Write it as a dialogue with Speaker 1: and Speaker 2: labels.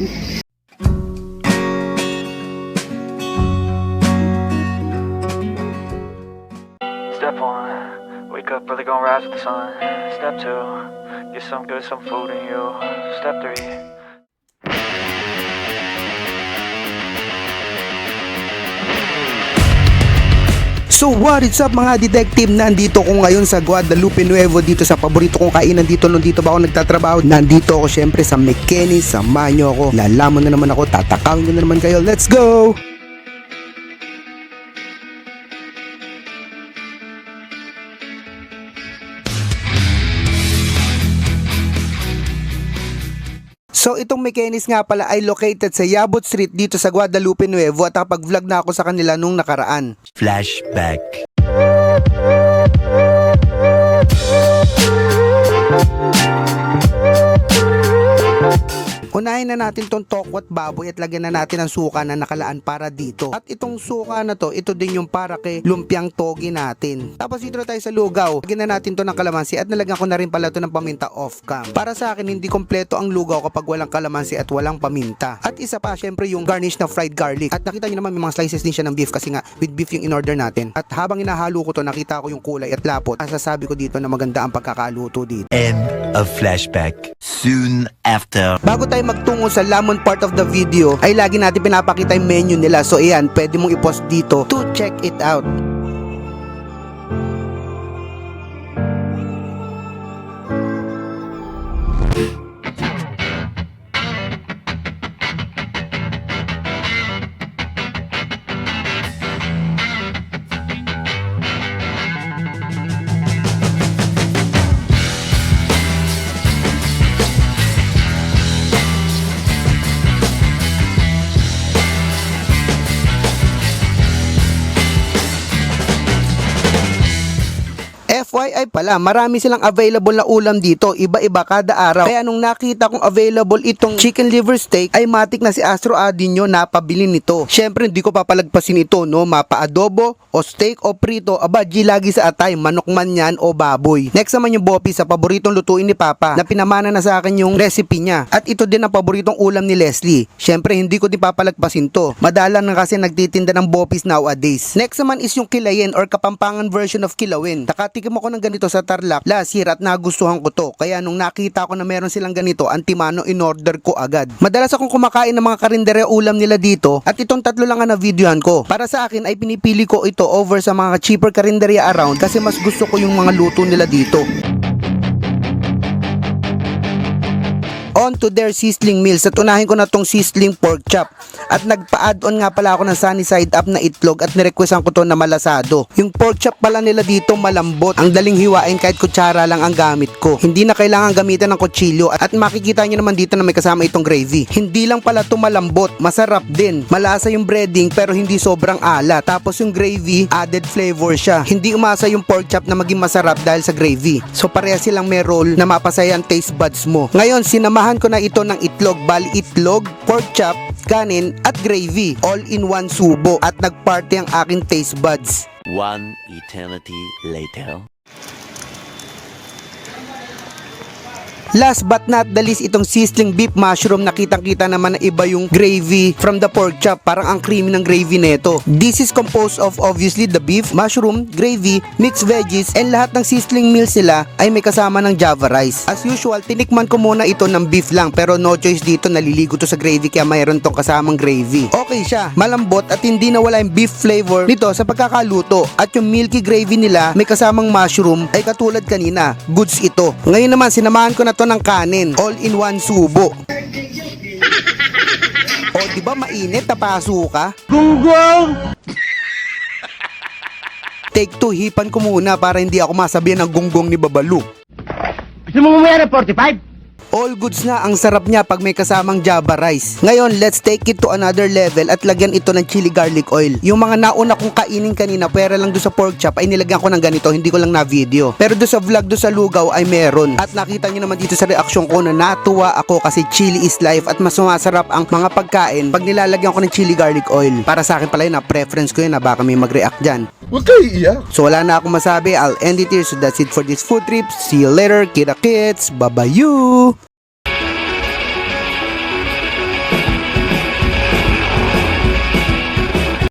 Speaker 1: Step one, wake up early, gonna rise with the sun. Step two, get some good, some food in you. Step three.
Speaker 2: So what is up mga detective, nandito ko ngayon sa Guadalupe Nuevo, dito sa paborito kong kainan dito nung dito ba ako nagtatrabaho. Nandito ako syempre sa McKenny, samahan nyo ako, lalamon na naman ako, tatakawin ko na naman kayo, let's go! So itong McKenny's nga pala ay located sa Yabot Street dito sa Guadalupe Nuevo at nakapag-vlog na ako sa kanila nung nakaraan.
Speaker 3: Flashback.
Speaker 2: Unahin na natin tong tokwat baboy at lagyan na natin ang suka na nakalaan para dito. At itong suka na to, ito din yung para kay lumpiang togi natin. Tapos dito na tayo sa lugaw. Lagyan na natin to ng kalamansi at nalagyan ko na rin pala to ng paminta off cam. Para sa akin, hindi kompleto ang lugaw kapag walang kalamansi at walang paminta. At isa pa, syempre yung garnish na fried garlic. At nakita nyo naman may mga slices din siya ng beef kasi nga with beef yung in-order natin. At habang inahalo ko to, nakita ko yung kulay at lapot. Masasabi ko dito na maganda ang pagkakaluto dito.
Speaker 3: End of flashback. Soon after.
Speaker 2: Bago tayo magtungo sa lamon part of the video, ay lagi natin pinapakita yung menu nila. So ayan, pwede mong i-post dito to check it out. FYI pala, marami silang available na ulam dito, iba-iba kada araw. Kaya nung nakita kong available itong chicken liver steak, ay matik na si Astro Adinyo napabili nito. Syempre hindi ko papalagpasin ito, no? Mapa-adobo o steak o prito, aba G lagi sa atay, manok man yan o baboy. Next naman yung bopi sa paboritong lutuin ni Papa, na pinamana na sa akin yung recipe niya. At ito din ang paboritong ulam ni Leslie. Syempre hindi ko din papalagpasin to. Madalang na kasi nagtitinda ng bopis nowadays. Next naman is yung kilayin or kapampangan version of kilawin. Nakatikim ako ng ganito sa Tarlac last year at nagustuhan ko to. Kaya nung nakita ko na meron silang ganito, antimano in-order ko agad. Madalas akong kumakain ng mga karinderya ulam nila dito at itong tatlo lang na videohan ko. Para sa akin ay pinipili ko ito over sa mga cheaper karinderya around kasi mas gusto ko yung mga luto nila dito. On to their sizzling meals at unahin ko na tong sizzling pork chop. At nagpa-add-on nga pala ako ng sunny side up na itlog at nirequestan ko to na malasado. Yung pork chop pala nila dito malambot. Ang daling hiwain kahit kutsara lang ang gamit ko. Hindi na kailangan gamitan ng kutsilyo at makikita nyo naman dito na may kasama itong gravy. Hindi lang pala to malambot, masarap din. Malasa yung breading pero hindi sobrang alat. Tapos yung gravy, added flavor siya. Hindi umasa yung pork chop na maging masarap dahil sa gravy. So pareha silang may role na mapasaya ang taste buds mo. Ngayon, sinamahan ko na ito ng itlog. Bali itlog, pork chop, kanin at gravy all in one subo at nagparty ang aking taste buds.
Speaker 3: One eternity later.
Speaker 2: Last but not the least, itong sizzling beef mushroom, nakitang-kita naman na iba yung gravy from the pork chop. Parang ang creamy ng gravy neto. This is composed of obviously the beef, mushroom, gravy, mixed veggies, and lahat ng sizzling meals nila ay may kasama ng Java rice. As usual, tinikman ko muna ito ng beef lang pero no choice dito, naliligo to sa gravy kaya mayroon tong kasamang gravy. Okay siya, malambot at hindi nawala yung beef flavor nito sa pagkakaluto. At yung milky gravy nila may kasamang mushroom ay katulad kanina, goods ito. Ngayon naman, sinamahan ko na ng kanin, all in one subo. O diba mainit, tapaso ka? Gunggong! Take 2, hipan ko muna para hindi ako masabihan ng gunggong ni Babalu.
Speaker 4: Gusto mo mamaya ng 45?
Speaker 2: All goods na, ang sarap niya pag may kasamang Java rice. Ngayon, let's take it to another level at lagyan ito ng chili garlic oil. Yung mga nauna kong kainin kanina, pera lang doon sa pork chop, ay nilagyan ko ng ganito, hindi ko lang na video. Pero doon sa vlog, doon sa lugaw ay meron. At nakita nyo naman dito sa reaksyon ko na natuwa ako kasi chili is life at mas masarap ang mga pagkain pag nilalagyan ko ng chili garlic oil. Para sa akin pala yun, preference ko yun, baka may mag-react dyan.
Speaker 5: Huwag kayo iiyak.
Speaker 2: So wala na akong masabi, I'll end it here. So that's it for this food trip. See you later, kita kits, bye-bye you!